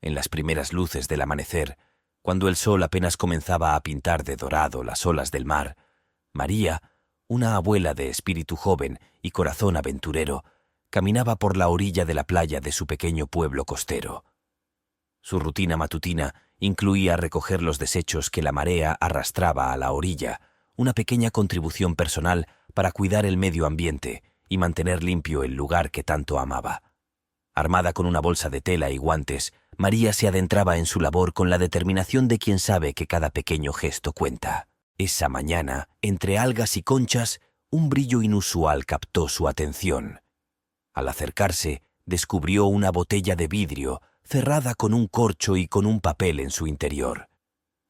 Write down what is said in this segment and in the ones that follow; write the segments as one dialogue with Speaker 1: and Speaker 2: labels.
Speaker 1: en las primeras luces del amanecer, cuando el sol apenas comenzaba a pintar de dorado las olas del mar, María, una abuela de espíritu joven y corazón aventurero, caminaba por la orilla de la playa de su pequeño pueblo costero. Su rutina matutina incluía recoger los desechos que la marea arrastraba a la orilla, una pequeña contribución personal para cuidar el medio ambiente y mantener limpio el lugar que tanto amaba. Armada con una bolsa de tela y guantes, María se adentraba en su labor con la determinación de quien sabe que cada pequeño gesto cuenta. Esa mañana, entre algas y conchas, un brillo inusual captó su atención. Al acercarse, descubrió una botella de vidrio cerrada con un corcho y con un papel en su interior.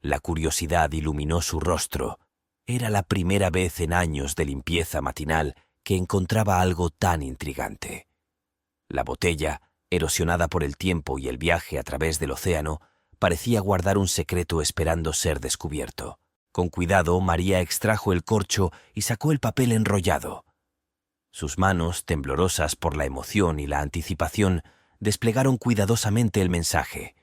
Speaker 1: La curiosidad iluminó su rostro. Era la primera vez en años de limpieza matinal que encontraba algo tan intrigante. La botella, erosionada por el tiempo y el viaje a través del océano, parecía guardar un secreto esperando ser descubierto. Con cuidado, María extrajo el corcho y sacó el papel enrollado. Sus manos, temblorosas por la emoción y la anticipación, desplegaron cuidadosamente el mensaje.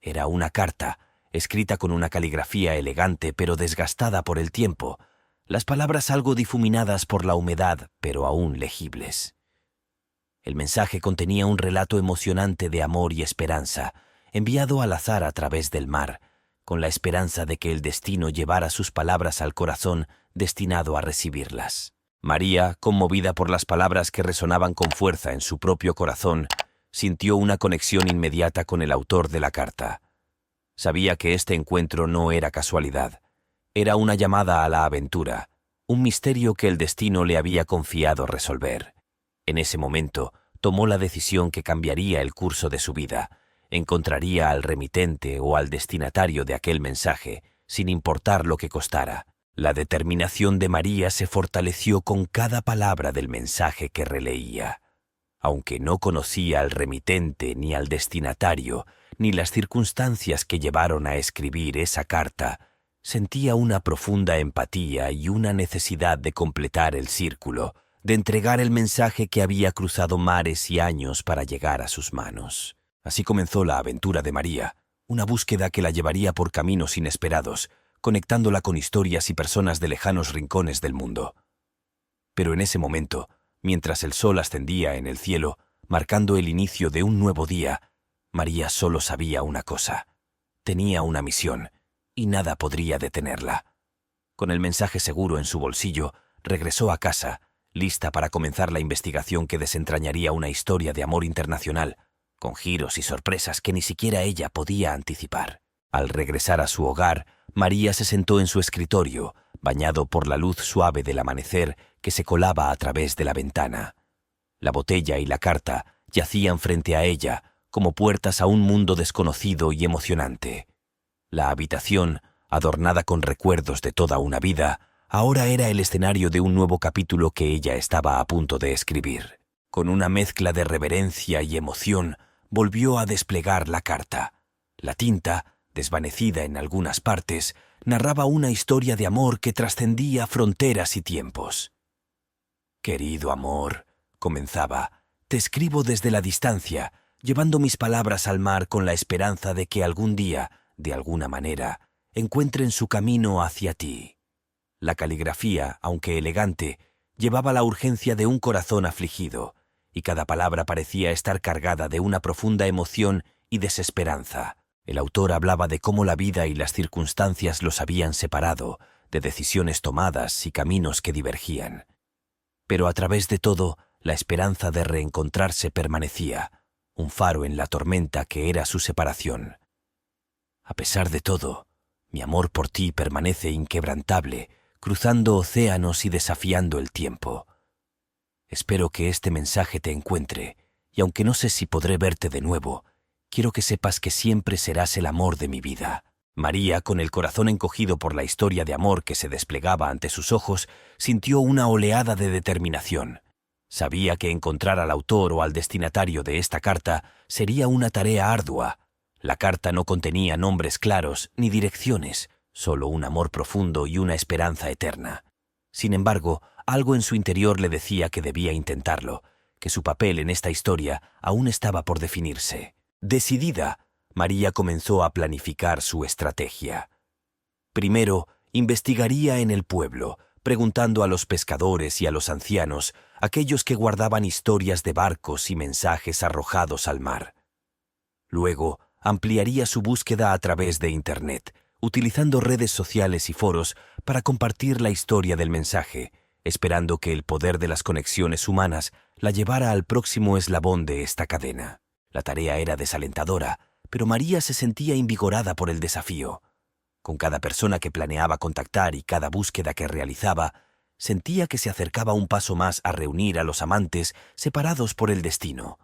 Speaker 1: Era una carta, escrita con una caligrafía elegante pero desgastada por el tiempo, las palabras algo difuminadas por la humedad pero aún legibles. El mensaje contenía un relato emocionante de amor y esperanza, enviado al azar a través del mar, con la esperanza de que el destino llevara sus palabras al corazón destinado a recibirlas. María, conmovida por las palabras que resonaban con fuerza en su propio corazón, sintió una conexión inmediata con el autor de la carta. Sabía que este encuentro no era casualidad. Era una llamada a la aventura, un misterio que el destino le había confiado resolver. En ese momento, tomó la decisión que cambiaría el curso de su vida. Encontraría al remitente o al destinatario de aquel mensaje, sin importar lo que costara. La determinación de María se fortaleció con cada palabra del mensaje que releía. Aunque no conocía al remitente ni al destinatario, ni las circunstancias que llevaron a escribir esa carta, sentía una profunda empatía y una necesidad de completar el círculo, de entregar el mensaje que había cruzado mares y años para llegar a sus manos. Así comenzó la aventura de María, una búsqueda que la llevaría por caminos inesperados, conectándola con historias y personas de lejanos rincones del mundo. Pero en ese momento, mientras el sol ascendía en el cielo, marcando el inicio de un nuevo día, María solo sabía una cosa. Tenía una misión, y nada podría detenerla. Con el mensaje seguro en su bolsillo, regresó a casa, lista para comenzar la investigación que desentrañaría una historia de amor internacional, con giros y sorpresas que ni siquiera ella podía anticipar. Al regresar a su hogar, María se sentó en su escritorio, bañado por la luz suave del amanecer que se colaba a través de la ventana. La botella y la carta yacían frente a ella, como puertas a un mundo desconocido y emocionante. La habitación, adornada con recuerdos de toda una vida, ahora era el escenario de un nuevo capítulo que ella estaba a punto de escribir. Con una mezcla de reverencia y emoción, volvió a desplegar la carta. La tinta, desvanecida en algunas partes, narraba una historia de amor que trascendía fronteras y tiempos. «Querido amor», comenzaba, «te escribo desde la distancia, llevando mis palabras al mar con la esperanza de que algún día, de alguna manera, encuentren su camino hacia ti». La caligrafía, aunque elegante, llevaba la urgencia de un corazón afligido, y cada palabra parecía estar cargada de una profunda emoción y desesperanza. El autor hablaba de cómo la vida y las circunstancias los habían separado, de decisiones tomadas y caminos que divergían. Pero a través de todo, la esperanza de reencontrarse permanecía, un faro en la tormenta que era su separación. A pesar de todo, mi amor por ti permanece inquebrantable, cruzando océanos y desafiando el tiempo. Espero que este mensaje te encuentre, y aunque no sé si podré verte de nuevo, quiero que sepas que siempre serás el amor de mi vida. María, con el corazón encogido por la historia de amor que se desplegaba ante sus ojos, sintió una oleada de determinación. Sabía que encontrar al autor o al destinatario de esta carta sería una tarea ardua. La carta no contenía nombres claros ni direcciones, solo un amor profundo y una esperanza eterna. Sin embargo, algo en su interior le decía que debía intentarlo, que su papel en esta historia aún estaba por definirse. Decidida, María comenzó a planificar su estrategia. Primero, investigaría en el pueblo, preguntando a los pescadores y a los ancianos, aquellos que guardaban historias de barcos y mensajes arrojados al mar. Luego, ampliaría su búsqueda a través de Internet, utilizando redes sociales y foros para compartir la historia del mensaje, esperando que el poder de las conexiones humanas la llevara al próximo eslabón de esta cadena. La tarea era desalentadora, pero María se sentía invigorada por el desafío. Con cada persona que planeaba contactar y cada búsqueda que realizaba, sentía que se acercaba un paso más a reunir a los amantes separados por el destino.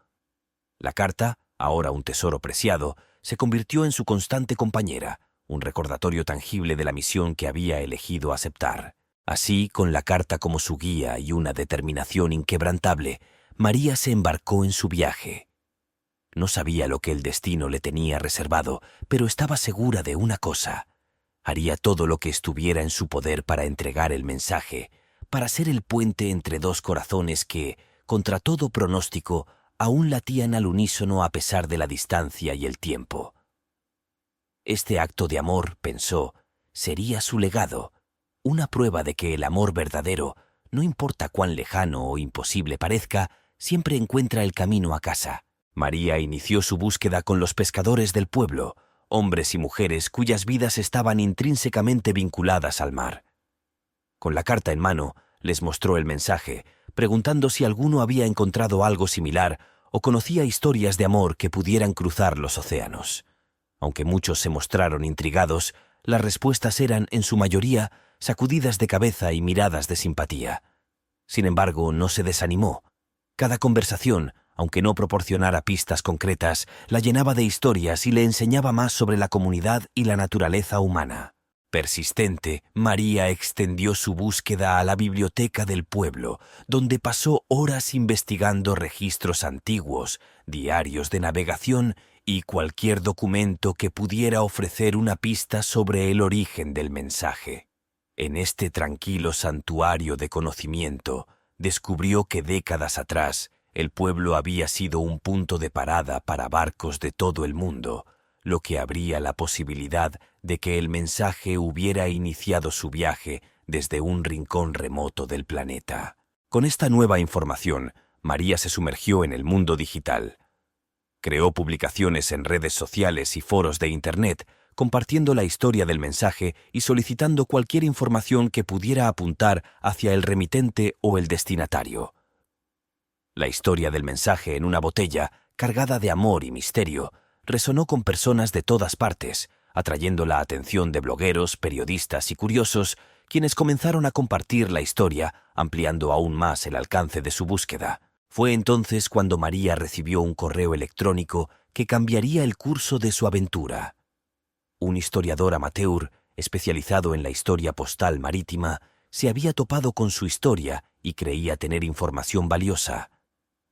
Speaker 1: La carta, ahora un tesoro preciado, se convirtió en su constante compañera, un recordatorio tangible de la misión que había elegido aceptar. Así, con la carta como su guía y una determinación inquebrantable, María se embarcó en su viaje. No sabía lo que el destino le tenía reservado, pero estaba segura de una cosa: haría todo lo que estuviera en su poder para entregar el mensaje, para ser el puente entre dos corazones que, contra todo pronóstico, aún latían al unísono a pesar de la distancia y el tiempo. Este acto de amor, pensó, sería su legado, una prueba de que el amor verdadero, no importa cuán lejano o imposible parezca, siempre encuentra el camino a casa. María inició su búsqueda con los pescadores del pueblo, hombres y mujeres cuyas vidas estaban intrínsecamente vinculadas al mar. Con la carta en mano, les mostró el mensaje, preguntando si alguno había encontrado algo similar o conocía historias de amor que pudieran cruzar los océanos. Aunque muchos se mostraron intrigados, las respuestas eran, en su mayoría, sacudidas de cabeza y miradas de simpatía. Sin embargo, no se desanimó. Cada conversación, aunque no proporcionara pistas concretas, la llenaba de historias y le enseñaba más sobre la comunidad y la naturaleza humana. Persistente, María extendió su búsqueda a la biblioteca del pueblo, donde pasó horas investigando registros antiguos, diarios de navegación y cualquier documento que pudiera ofrecer una pista sobre el origen del mensaje. En este tranquilo santuario de conocimiento, descubrió que décadas atrás el pueblo había sido un punto de parada para barcos de todo el mundo, lo que abría la posibilidad de que el mensaje hubiera iniciado su viaje desde un rincón remoto del planeta. Con esta nueva información, María se sumergió en el mundo digital. Creó publicaciones en redes sociales y foros de Internet, compartiendo la historia del mensaje y solicitando cualquier información que pudiera apuntar hacia el remitente o el destinatario. La historia del mensaje en una botella, cargada de amor y misterio, resonó con personas de todas partes, atrayendo la atención de blogueros, periodistas y curiosos, quienes comenzaron a compartir la historia, ampliando aún más el alcance de su búsqueda. Fue entonces cuando María recibió un correo electrónico que cambiaría el curso de su aventura. Un historiador amateur, especializado en la historia postal marítima, se había topado con su historia y creía tener información valiosa.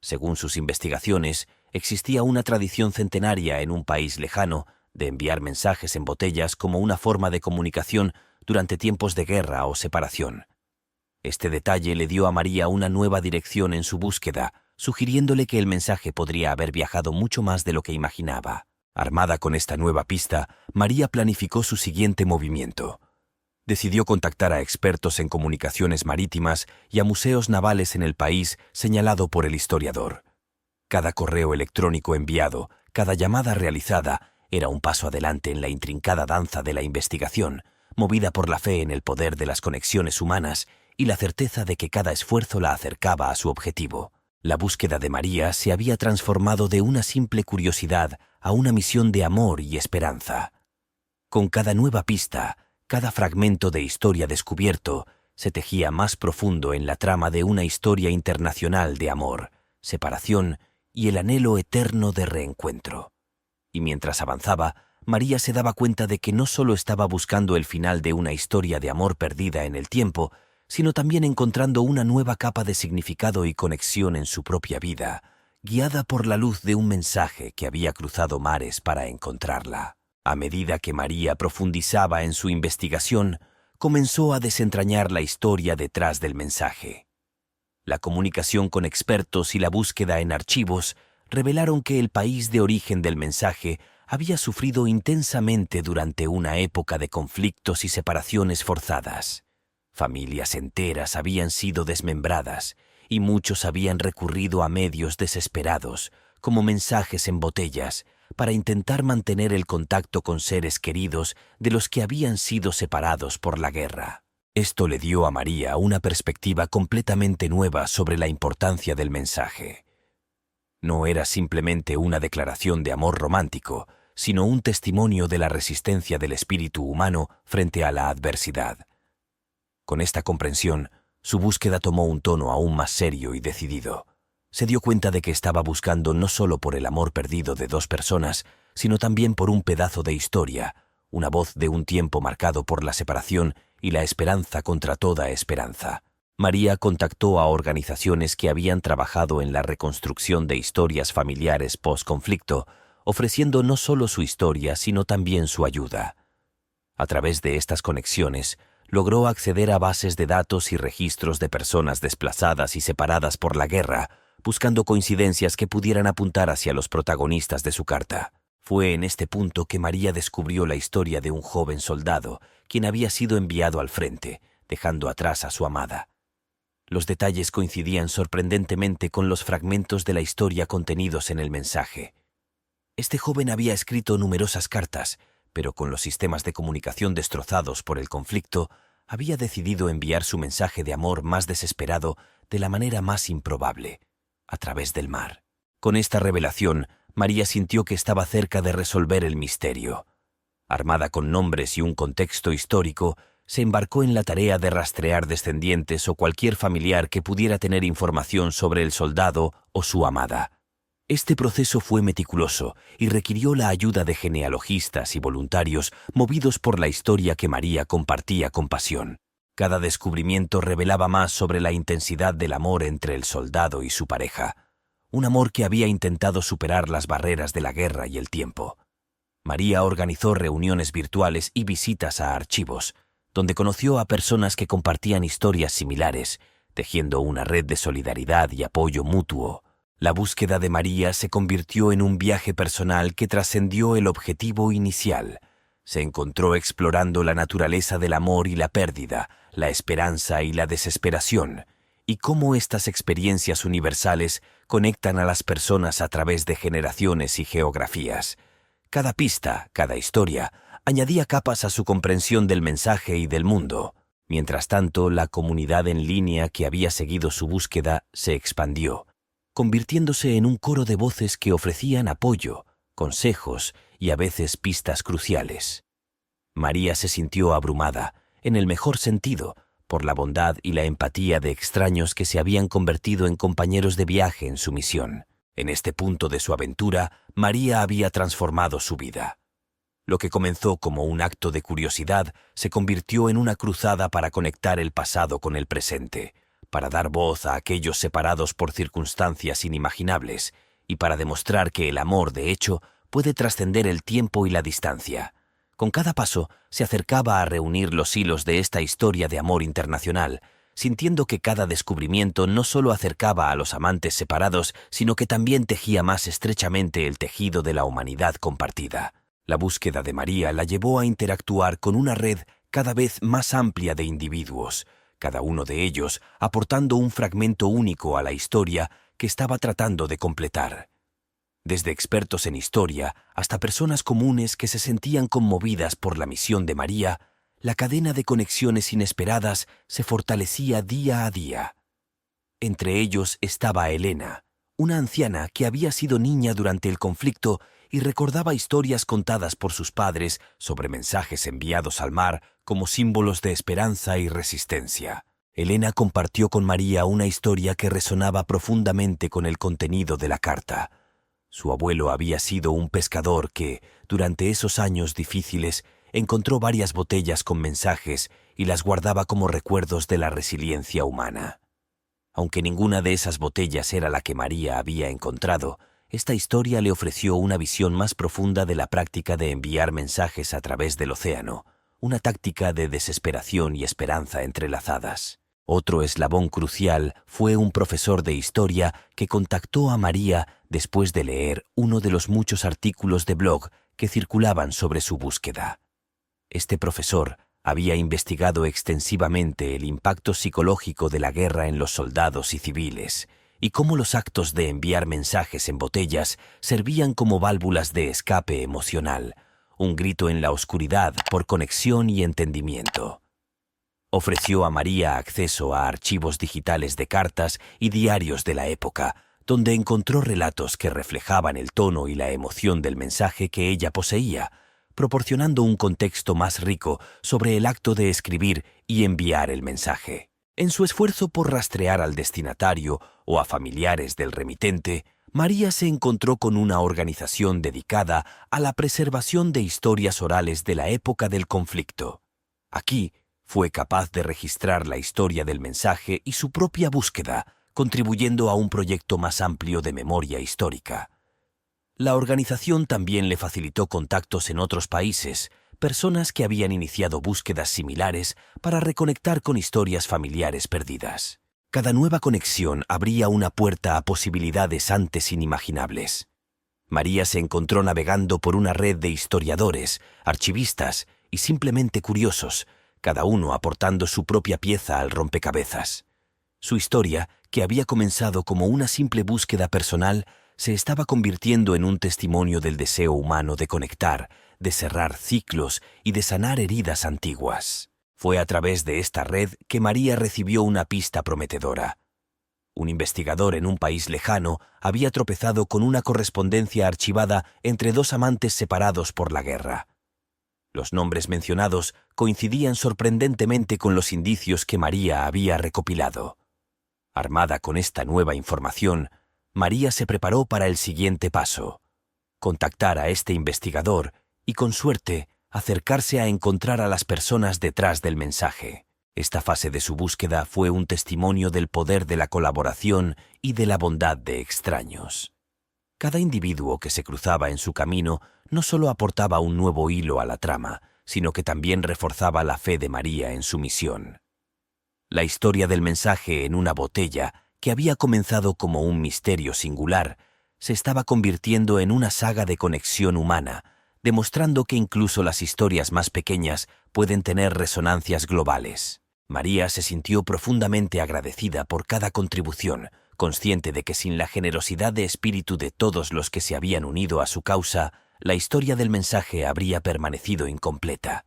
Speaker 1: Según sus investigaciones, existía una tradición centenaria en un país lejano de enviar mensajes en botellas como una forma de comunicación durante tiempos de guerra o separación. Este detalle le dio a María una nueva dirección en su búsqueda, sugiriéndole que el mensaje podría haber viajado mucho más de lo que imaginaba. Armada con esta nueva pista, María planificó su siguiente movimiento. Decidió contactar a expertos en comunicaciones marítimas y a museos navales en el país señalado por el historiador. Cada correo electrónico enviado, cada llamada realizada, era un paso adelante en la intrincada danza de la investigación, movida por la fe en el poder de las conexiones humanas y la certeza de que cada esfuerzo la acercaba a su objetivo. La búsqueda de María se había transformado de una simple curiosidad a una misión de amor y esperanza. Con cada nueva pista, cada fragmento de historia descubierto, se tejía más profundo en la trama de una historia internacional de amor, separación y el anhelo eterno de reencuentro. Y mientras avanzaba, María se daba cuenta de que no solo estaba buscando el final de una historia de amor perdida en el tiempo, sino también encontrando una nueva capa de significado y conexión en su propia vida, guiada por la luz de un mensaje que había cruzado mares para encontrarla. A medida que María profundizaba en su investigación, comenzó a desentrañar la historia detrás del mensaje. La comunicación con expertos y la búsqueda en archivos revelaron que el país de origen del mensaje había sufrido intensamente durante una época de conflictos y separaciones forzadas. Familias enteras habían sido desmembradas y muchos habían recurrido a medios desesperados, como mensajes en botellas, para intentar mantener el contacto con seres queridos de los que habían sido separados por la guerra. Esto le dio a María una perspectiva completamente nueva sobre la importancia del mensaje. No era simplemente una declaración de amor romántico, sino un testimonio de la resistencia del espíritu humano frente a la adversidad. Con esta comprensión, su búsqueda tomó un tono aún más serio y decidido. Se dio cuenta de que estaba buscando no solo por el amor perdido de dos personas, sino también por un pedazo de historia, una voz de un tiempo marcado por la separación y la esperanza contra toda esperanza. María contactó a organizaciones que habían trabajado en la reconstrucción de historias familiares post-conflicto, ofreciendo no solo su historia, sino también su ayuda. A través de estas conexiones, logró acceder a bases de datos y registros de personas desplazadas y separadas por la guerra, buscando coincidencias que pudieran apuntar hacia los protagonistas de su carta. Fue en este punto que María descubrió la historia de un joven soldado, quien había sido enviado al frente, dejando atrás a su amada. Los detalles coincidían sorprendentemente con los fragmentos de la historia contenidos en el mensaje. Este joven había escrito numerosas cartas, pero con los sistemas de comunicación destrozados por el conflicto, había decidido enviar su mensaje de amor más desesperado de la manera más improbable, a través del mar. Con esta revelación, María sintió que estaba cerca de resolver el misterio. Armada con nombres y un contexto histórico, se embarcó en la tarea de rastrear descendientes o cualquier familiar que pudiera tener información sobre el soldado o su amada. Este proceso fue meticuloso y requirió la ayuda de genealogistas y voluntarios movidos por la historia que María compartía con pasión. Cada descubrimiento revelaba más sobre la intensidad del amor entre el soldado y su pareja, un amor que había intentado superar las barreras de la guerra y el tiempo. María organizó reuniones virtuales y visitas a archivos, donde conoció a personas que compartían historias similares, tejiendo una red de solidaridad y apoyo mutuo. La búsqueda de María se convirtió en un viaje personal que trascendió el objetivo inicial. Se encontró explorando la naturaleza del amor y la pérdida, la esperanza y la desesperación, y cómo estas experiencias universales conectan a las personas a través de generaciones y geografías. Cada pista, cada historia, añadía capas a su comprensión del mensaje y del mundo. Mientras tanto, la comunidad en línea que había seguido su búsqueda se expandió, convirtiéndose en un coro de voces que ofrecían apoyo, consejos y a veces pistas cruciales. María se sintió abrumada, en el mejor sentido, por la bondad y la empatía de extraños que se habían convertido en compañeros de viaje en su misión. En este punto de su aventura, María había transformado su vida. Lo que comenzó como un acto de curiosidad se convirtió en una cruzada para conectar el pasado con el presente, para dar voz a aquellos separados por circunstancias inimaginables y para demostrar que el amor, de hecho, puede trascender el tiempo y la distancia. Con cada paso se acercaba a reunir los hilos de esta historia de amor internacional, sintiendo que cada descubrimiento no solo acercaba a los amantes separados, sino que también tejía más estrechamente el tejido de la humanidad compartida. La búsqueda de María la llevó a interactuar con una red cada vez más amplia de individuos, cada uno de ellos aportando un fragmento único a la historia que estaba tratando de completar. Desde expertos en historia hasta personas comunes que se sentían conmovidas por la misión de María, la cadena de conexiones inesperadas se fortalecía día a día. Entre ellos estaba Elena, una anciana que había sido niña durante el conflicto y recordaba historias contadas por sus padres sobre mensajes enviados al mar como símbolos de esperanza y resistencia. Elena compartió con María una historia que resonaba profundamente con el contenido de la carta. Su abuelo había sido un pescador que, durante esos años difíciles, encontró varias botellas con mensajes y las guardaba como recuerdos de la resiliencia humana. Aunque ninguna de esas botellas era la que María había encontrado, esta historia le ofreció una visión más profunda de la práctica de enviar mensajes a través del océano, una táctica de desesperación y esperanza entrelazadas. Otro eslabón crucial fue un profesor de historia que contactó a María después de leer uno de los muchos artículos de blog que circulaban sobre su búsqueda. Este profesor había investigado extensivamente el impacto psicológico de la guerra en los soldados y civiles, y cómo los actos de enviar mensajes en botellas servían como válvulas de escape emocional, un grito en la oscuridad por conexión y entendimiento. Ofreció a María acceso a archivos digitales de cartas y diarios de la época, donde encontró relatos que reflejaban el tono y la emoción del mensaje que ella poseía, proporcionando un contexto más rico sobre el acto de escribir y enviar el mensaje. En su esfuerzo por rastrear al destinatario o a familiares del remitente, María se encontró con una organización dedicada a la preservación de historias orales de la época del conflicto. Aquí fue capaz de registrar la historia del mensaje y su propia búsqueda, contribuyendo a un proyecto más amplio de memoria histórica. La organización también le facilitó contactos en otros países, personas que habían iniciado búsquedas similares para reconectar con historias familiares perdidas. Cada nueva conexión abría una puerta a posibilidades antes inimaginables. María se encontró navegando por una red de historiadores, archivistas y simplemente curiosos, cada uno aportando su propia pieza al rompecabezas. Su historia, que había comenzado como una simple búsqueda personal, se estaba convirtiendo en un testimonio del deseo humano de conectar, de cerrar ciclos y de sanar heridas antiguas. Fue a través de esta red que María recibió una pista prometedora. Un investigador en un país lejano había tropezado con una correspondencia archivada entre dos amantes separados por la guerra. Los nombres mencionados coincidían sorprendentemente con los indicios que María había recopilado. Armada con esta nueva información, María se preparó para el siguiente paso: contactar a este investigador y, con suerte, acercarse a encontrar a las personas detrás del mensaje. Esta fase de su búsqueda fue un testimonio del poder de la colaboración y de la bondad de extraños. Cada individuo que se cruzaba en su camino no solo aportaba un nuevo hilo a la trama, sino que también reforzaba la fe de María en su misión. La historia del mensaje en una botella, que había comenzado como un misterio singular, se estaba convirtiendo en una saga de conexión humana, demostrando que incluso las historias más pequeñas pueden tener resonancias globales. María se sintió profundamente agradecida por cada contribución, consciente de que sin la generosidad de espíritu de todos los que se habían unido a su causa, la historia del mensaje habría permanecido incompleta.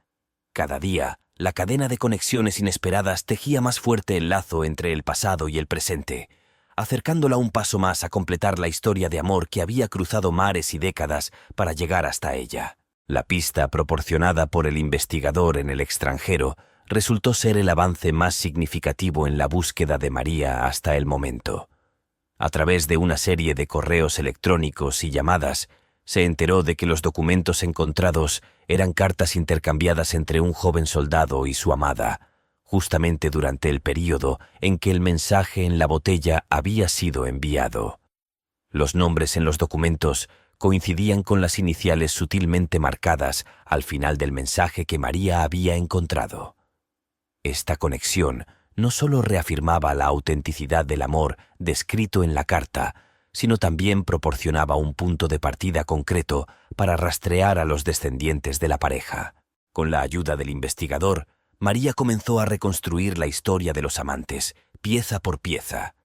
Speaker 1: Cada día, la cadena de conexiones inesperadas tejía más fuerte el lazo entre el pasado y el presente, acercándola un paso más a completar la historia de amor que había cruzado mares y décadas para llegar hasta ella. La pista proporcionada por el investigador en el extranjero resultó ser el avance más significativo en la búsqueda de María hasta el momento. A través de una serie de correos electrónicos y llamadas, se enteró de que los documentos encontrados eran cartas intercambiadas entre un joven soldado y su amada, justamente durante el período en que el mensaje en la botella había sido enviado. Los nombres en los documentos coincidían con las iniciales sutilmente marcadas al final del mensaje que María había encontrado. Esta conexión no solo reafirmaba la autenticidad del amor descrito en la carta, sino también proporcionaba un punto de partida concreto para rastrear a los descendientes de la pareja. Con la ayuda del investigador, María comenzó a reconstruir la historia de los amantes, pieza por pieza.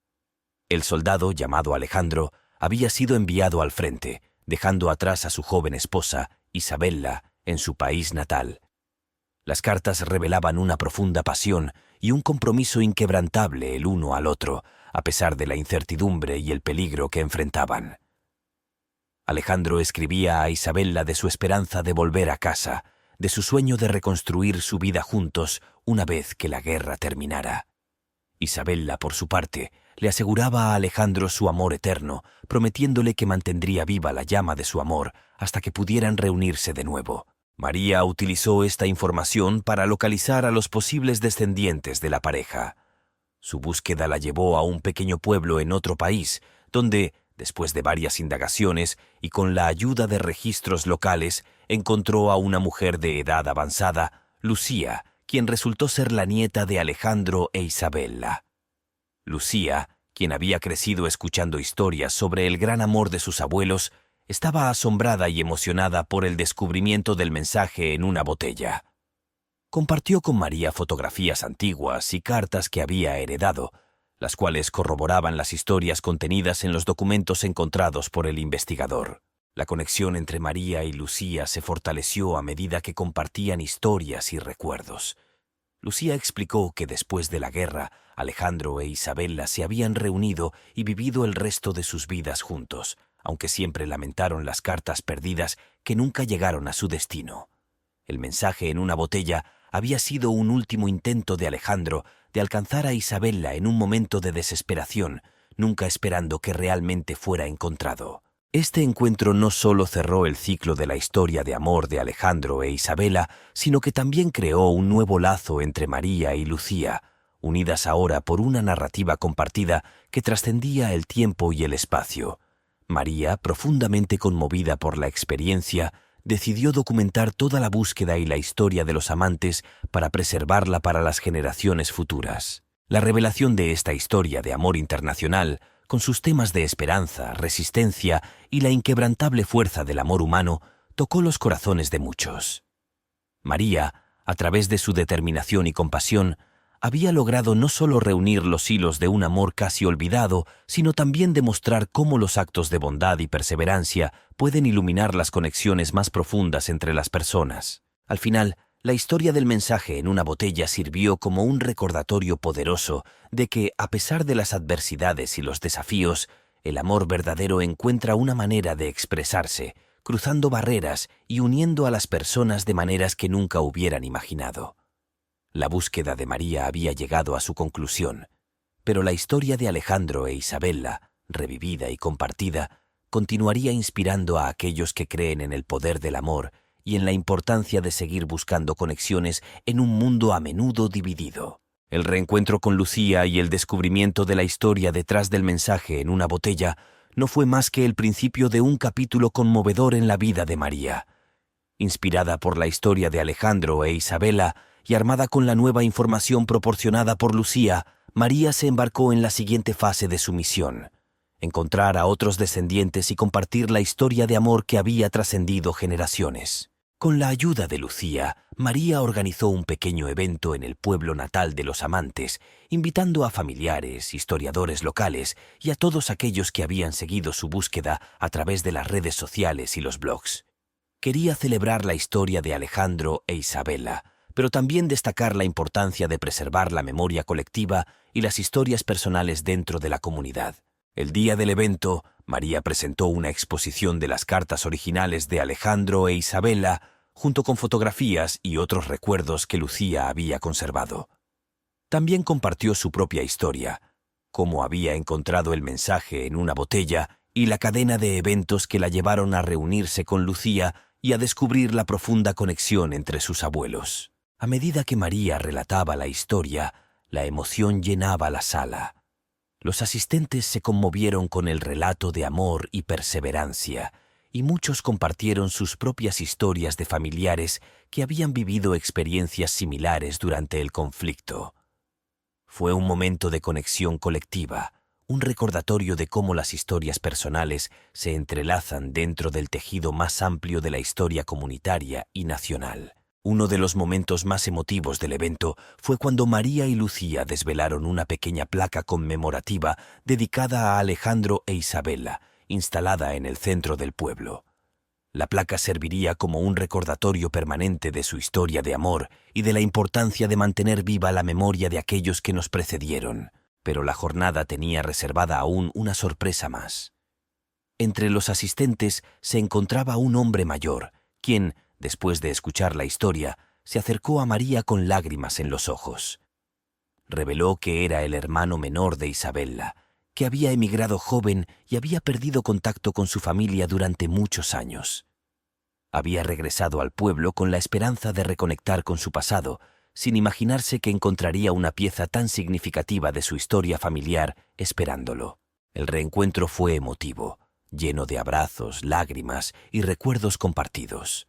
Speaker 1: El soldado, llamado Alejandro, había sido enviado al frente, dejando atrás a su joven esposa, Isabella, en su país natal. Las cartas revelaban una profunda pasión y un compromiso inquebrantable el uno al otro, a pesar de la incertidumbre y el peligro que enfrentaban. Alejandro escribía a Isabella de su esperanza de volver a casa, de su sueño de reconstruir su vida juntos una vez que la guerra terminara. Isabella, por su parte, le aseguraba a Alejandro su amor eterno, prometiéndole que mantendría viva la llama de su amor hasta que pudieran reunirse de nuevo. María utilizó esta información para localizar a los posibles descendientes de la pareja. Su búsqueda la llevó a un pequeño pueblo en otro país, donde, después de varias indagaciones y con la ayuda de registros locales, encontró a una mujer de edad avanzada, Lucía, quien resultó ser la nieta de Alejandro e Isabella. Lucía, quien había crecido escuchando historias sobre el gran amor de sus abuelos, estaba asombrada y emocionada por el descubrimiento del mensaje en una botella. Compartió con María fotografías antiguas y cartas que había heredado, las cuales corroboraban las historias contenidas en los documentos encontrados por el investigador. La conexión entre María y Lucía se fortaleció a medida que compartían historias y recuerdos. Lucía explicó que después de la guerra, Alejandro e Isabella se habían reunido y vivido el resto de sus vidas juntos, aunque siempre lamentaron las cartas perdidas que nunca llegaron a su destino. El mensaje en una botella había sido un último intento de Alejandro de alcanzar a Isabella en un momento de desesperación, nunca esperando que realmente fuera encontrado. Este encuentro no solo cerró el ciclo de la historia de amor de Alejandro e Isabella, sino que también creó un nuevo lazo entre María y Lucía, unidas ahora por una narrativa compartida que trascendía el tiempo y el espacio. María, profundamente conmovida por la experiencia, decidió documentar toda la búsqueda y la historia de los amantes para preservarla para las generaciones futuras. La revelación de esta historia de amor internacional, con sus temas de esperanza, resistencia y la inquebrantable fuerza del amor humano, tocó los corazones de muchos. María, a través de su determinación y compasión, había logrado no solo reunir los hilos de un amor casi olvidado, sino también demostrar cómo los actos de bondad y perseverancia pueden iluminar las conexiones más profundas entre las personas. Al final, la historia del mensaje en una botella sirvió como un recordatorio poderoso de que, a pesar de las adversidades y los desafíos, el amor verdadero encuentra una manera de expresarse, cruzando barreras y uniendo a las personas de maneras que nunca hubieran imaginado. La búsqueda de María había llegado a su conclusión, pero la historia de Alejandro e Isabella, revivida y compartida, continuaría inspirando a aquellos que creen en el poder del amor y en la importancia de seguir buscando conexiones en un mundo a menudo dividido. El reencuentro con Lucía y el descubrimiento de la historia detrás del mensaje en una botella no fue más que el principio de un capítulo conmovedor en la vida de María. Inspirada por la historia de Alejandro e Isabella y armada con la nueva información proporcionada por Lucía, María se embarcó en la siguiente fase de su misión: encontrar a otros descendientes y compartir la historia de amor que había trascendido generaciones. Con la ayuda de Lucía, María organizó un pequeño evento en el pueblo natal de los amantes, invitando a familiares, historiadores locales y a todos aquellos que habían seguido su búsqueda a través de las redes sociales y los blogs. Quería celebrar la historia de Alejandro e Isabella, pero también destacar la importancia de preservar la memoria colectiva y las historias personales dentro de la comunidad. El día del evento, María presentó una exposición de las cartas originales de Alejandro e Isabella, junto con fotografías y otros recuerdos que Lucía había conservado. También compartió su propia historia, cómo había encontrado el mensaje en una botella y la cadena de eventos que la llevaron a reunirse con Lucía y a descubrir la profunda conexión entre sus abuelos. A medida que María relataba la historia, la emoción llenaba la sala. Los asistentes se conmovieron con el relato de amor y perseverancia, y muchos compartieron sus propias historias de familiares que habían vivido experiencias similares durante el conflicto. Fue un momento de conexión colectiva, un recordatorio de cómo las historias personales se entrelazan dentro del tejido más amplio de la historia comunitaria y nacional. Uno de los momentos más emotivos del evento fue cuando María y Lucía desvelaron una pequeña placa conmemorativa dedicada a Alejandro e Isabella, instalada en el centro del pueblo. La placa serviría como un recordatorio permanente de su historia de amor y de la importancia de mantener viva la memoria de aquellos que nos precedieron. Pero la jornada tenía reservada aún una sorpresa más. Entre los asistentes se encontraba un hombre mayor, quien, después de escuchar la historia, se acercó a María con lágrimas en los ojos. Reveló que era el hermano menor de Isabella, que había emigrado joven y había perdido contacto con su familia durante muchos años. Había regresado al pueblo con la esperanza de reconectar con su pasado, sin imaginarse que encontraría una pieza tan significativa de su historia familiar esperándolo. El reencuentro fue emotivo, lleno de abrazos, lágrimas y recuerdos compartidos.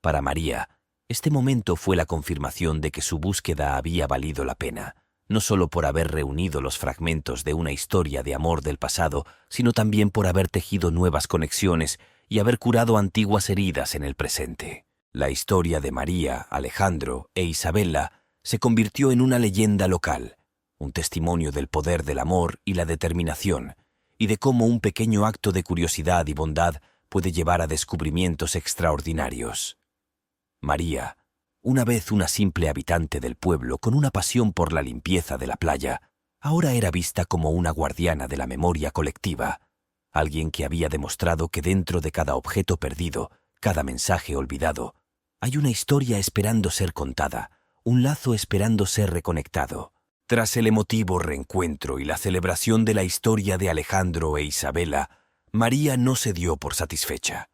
Speaker 1: Para María, este momento fue la confirmación de que su búsqueda había valido la pena, no solo por haber reunido los fragmentos de una historia de amor del pasado, sino también por haber tejido nuevas conexiones y haber curado antiguas heridas en el presente. La historia de María, Alejandro e Isabella se convirtió en una leyenda local, un testimonio del poder del amor y la determinación, y de cómo un pequeño acto de curiosidad y bondad puede llevar a descubrimientos extraordinarios. María, una vez una simple habitante del pueblo con una pasión por la limpieza de la playa, ahora era vista como una guardiana de la memoria colectiva, alguien que había demostrado que dentro de cada objeto perdido, cada mensaje olvidado, hay una historia esperando ser contada, un lazo esperando ser reconectado. Tras el emotivo reencuentro y la celebración de la historia de Alejandro e Isabella, María no se dio por satisfecha.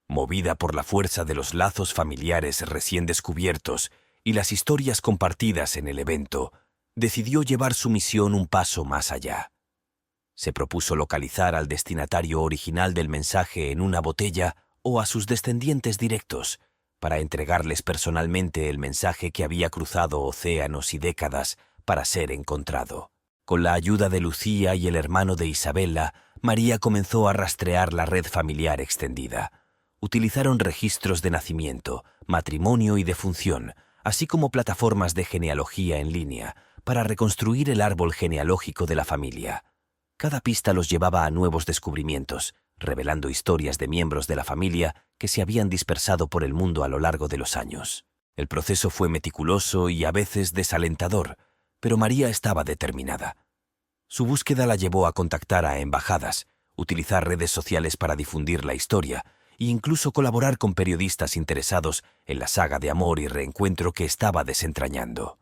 Speaker 1: Movida por la fuerza de los lazos familiares recién descubiertos y las historias compartidas en el evento, decidió llevar su misión un paso más allá. Se propuso localizar al destinatario original del mensaje en una botella o a sus descendientes directos, para entregarles personalmente el mensaje que había cruzado océanos y décadas para ser encontrado. Con la ayuda de Lucía y el hermano de Isabella, María comenzó a rastrear la red familiar extendida. Utilizaron registros de nacimiento, matrimonio y defunción, así como plataformas de genealogía en línea, para reconstruir el árbol genealógico de la familia. Cada pista los llevaba a nuevos descubrimientos, revelando historias de miembros de la familia que se habían dispersado por el mundo a lo largo de los años. El proceso fue meticuloso y a veces desalentador, pero María estaba determinada. Su búsqueda la llevó a contactar a embajadas, utilizar redes sociales para difundir la historia e incluso colaborar con periodistas interesados en la saga de amor y reencuentro que estaba desentrañando.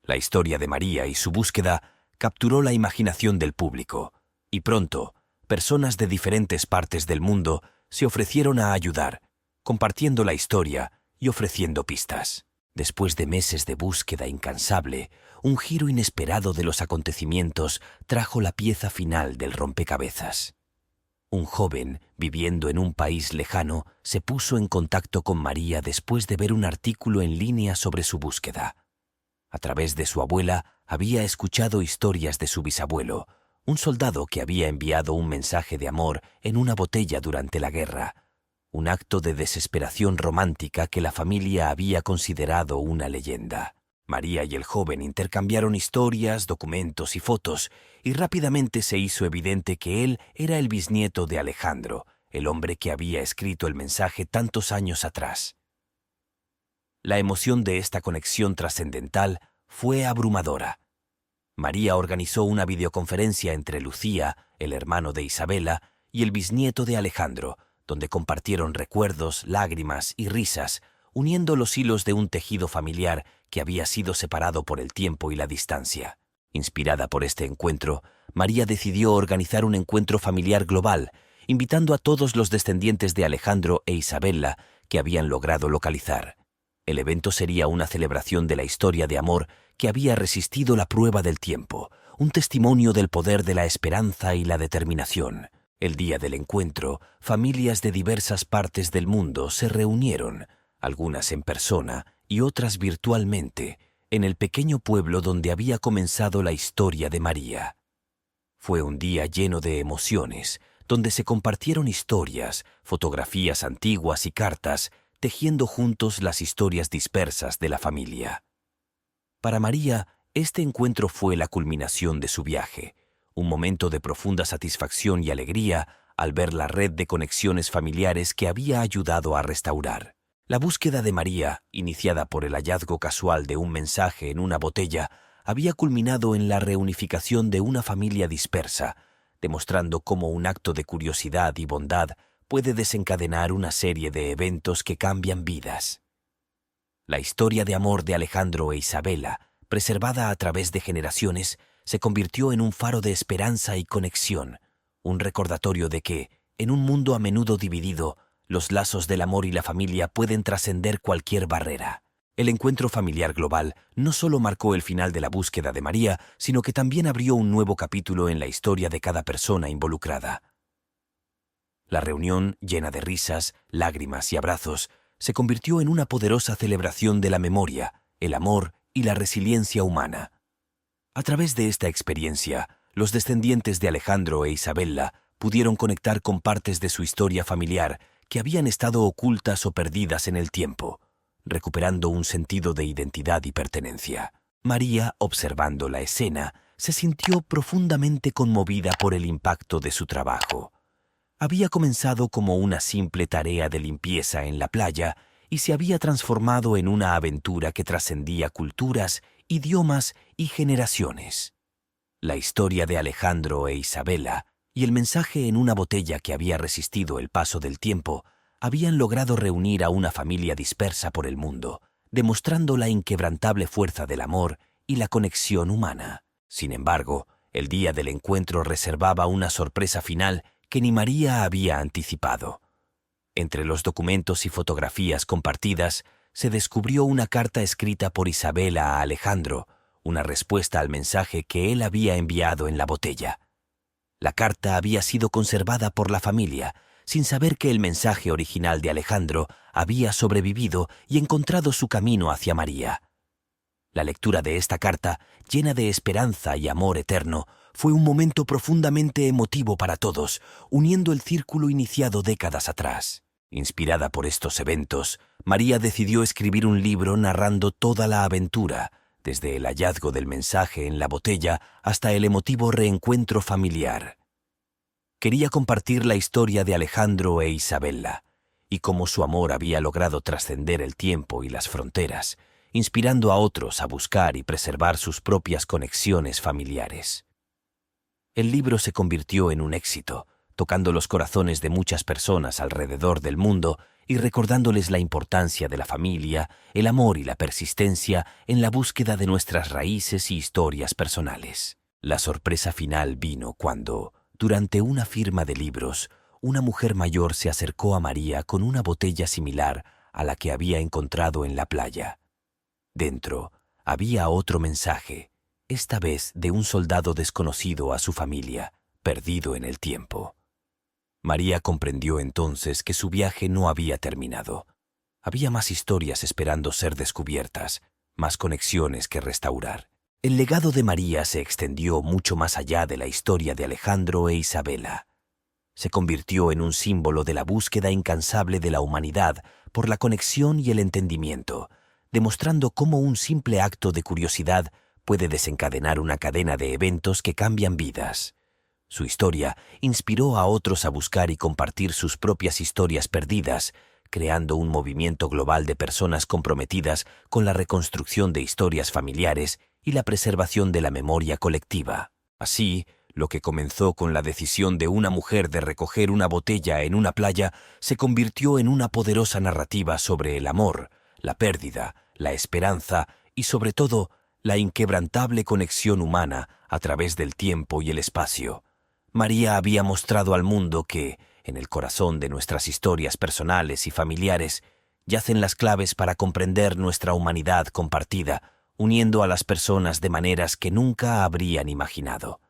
Speaker 1: La historia de María y su búsqueda capturó la imaginación del público, y pronto, personas de diferentes partes del mundo se ofrecieron a ayudar, compartiendo la historia y ofreciendo pistas. Después de meses de búsqueda incansable, un giro inesperado de los acontecimientos trajo la pieza final del rompecabezas. Un joven, viviendo en un país lejano, se puso en contacto con María después de ver un artículo en línea sobre su búsqueda. A través de su abuela, había escuchado historias de su bisabuelo, un soldado que había enviado un mensaje de amor en una botella durante la guerra, un acto de desesperación romántica que la familia había considerado una leyenda. María y el joven intercambiaron historias, documentos y fotos, y rápidamente se hizo evidente que él era el bisnieto de Alejandro, el hombre que había escrito el mensaje tantos años atrás. La emoción de esta conexión trascendental fue abrumadora. María organizó una videoconferencia entre Lucía, el hermano de Isabella, y el bisnieto de Alejandro, donde compartieron recuerdos, lágrimas y risas, uniendo los hilos de un tejido familiar que había sido separado por el tiempo y la distancia. Inspirada por este encuentro, María decidió organizar un encuentro familiar global, invitando a todos los descendientes de Alejandro e Isabella que habían logrado localizar. El evento sería una celebración de la historia de amor que había resistido la prueba del tiempo, un testimonio del poder de la esperanza y la determinación. El día del encuentro, familias de diversas partes del mundo se reunieron, algunas en persona y otras virtualmente, en el pequeño pueblo donde había comenzado la historia de María. Fue un día lleno de emociones, donde se compartieron historias, fotografías antiguas y cartas, tejiendo juntos las historias dispersas de la familia. Para María, este encuentro fue la culminación de su viaje, un momento de profunda satisfacción y alegría al ver la red de conexiones familiares que había ayudado a restaurar. La búsqueda de María, iniciada por el hallazgo casual de un mensaje en una botella, había culminado en la reunificación de una familia dispersa, demostrando cómo un acto de curiosidad y bondad puede desencadenar una serie de eventos que cambian vidas. La historia de amor de Alejandro e Isabella, preservada a través de generaciones, se convirtió en un faro de esperanza y conexión, un recordatorio de que, en un mundo a menudo dividido, los lazos del amor y la familia pueden trascender cualquier barrera. El encuentro familiar global no solo marcó el final de la búsqueda de María, sino que también abrió un nuevo capítulo en la historia de cada persona involucrada. La reunión, llena de risas, lágrimas y abrazos, se convirtió en una poderosa celebración de la memoria, el amor y la resiliencia humana. A través de esta experiencia, los descendientes de Alejandro e Isabella pudieron conectar con partes de su historia familiar que habían estado ocultas o perdidas en el tiempo, recuperando un sentido de identidad y pertenencia. María, observando la escena, se sintió profundamente conmovida por el impacto de su trabajo. Había comenzado como una simple tarea de limpieza en la playa y se había transformado en una aventura que trascendía culturas, idiomas y generaciones. La historia de Alejandro e Isabela y el mensaje en una botella que había resistido el paso del tiempo habían logrado reunir a una familia dispersa por el mundo, demostrando la inquebrantable fuerza del amor y la conexión humana. Sin embargo, el día del encuentro reservaba una sorpresa final que ni María había anticipado. Entre los documentos y fotografías compartidas, se descubrió una carta escrita por Isabela a Alejandro, una respuesta al mensaje que él había enviado en la botella. La carta había sido conservada por la familia, sin saber que el mensaje original de Alejandro había sobrevivido y encontrado su camino hacia María. La lectura de esta carta, llena de esperanza y amor eterno, fue un momento profundamente emotivo para todos, uniendo el círculo iniciado décadas atrás. Inspirada por estos eventos, María decidió escribir un libro narrando toda la aventura, desde el hallazgo del mensaje en la botella hasta el emotivo reencuentro familiar. Quería compartir la historia de Alejandro e Isabela, y cómo su amor había logrado trascender el tiempo y las fronteras, inspirando a otros a buscar y preservar sus propias conexiones familiares. El libro se convirtió en un éxito, tocando los corazones de muchas personas alrededor del mundo y recordándoles la importancia de la familia, el amor y la persistencia en la búsqueda de nuestras raíces y historias personales. La sorpresa final vino cuando, durante una firma de libros, una mujer mayor se acercó a María con una botella similar a la que había encontrado en la playa. Dentro había otro mensaje, esta vez de un soldado desconocido a su familia, perdido en el tiempo. María comprendió entonces que su viaje no había terminado. Había más historias esperando ser descubiertas, más conexiones que restaurar. El legado de María se extendió mucho más allá de la historia de Alejandro e Isabela. Se convirtió en un símbolo de la búsqueda incansable de la humanidad por la conexión y el entendimiento, demostrando cómo un simple acto de curiosidad puede desencadenar una cadena de eventos que cambian vidas. Su historia inspiró a otros a buscar y compartir sus propias historias perdidas, creando un movimiento global de personas comprometidas con la reconstrucción de historias familiares y la preservación de la memoria colectiva. Así, lo que comenzó con la decisión de una mujer de recoger una botella en una playa se convirtió en una poderosa narrativa sobre el amor, la pérdida, la esperanza y, sobre todo, la inquebrantable conexión humana a través del tiempo y el espacio. María había mostrado al mundo que, en el corazón de nuestras historias personales y familiares, yacen las claves para comprender nuestra humanidad compartida, uniendo a las personas de maneras que nunca habrían imaginado.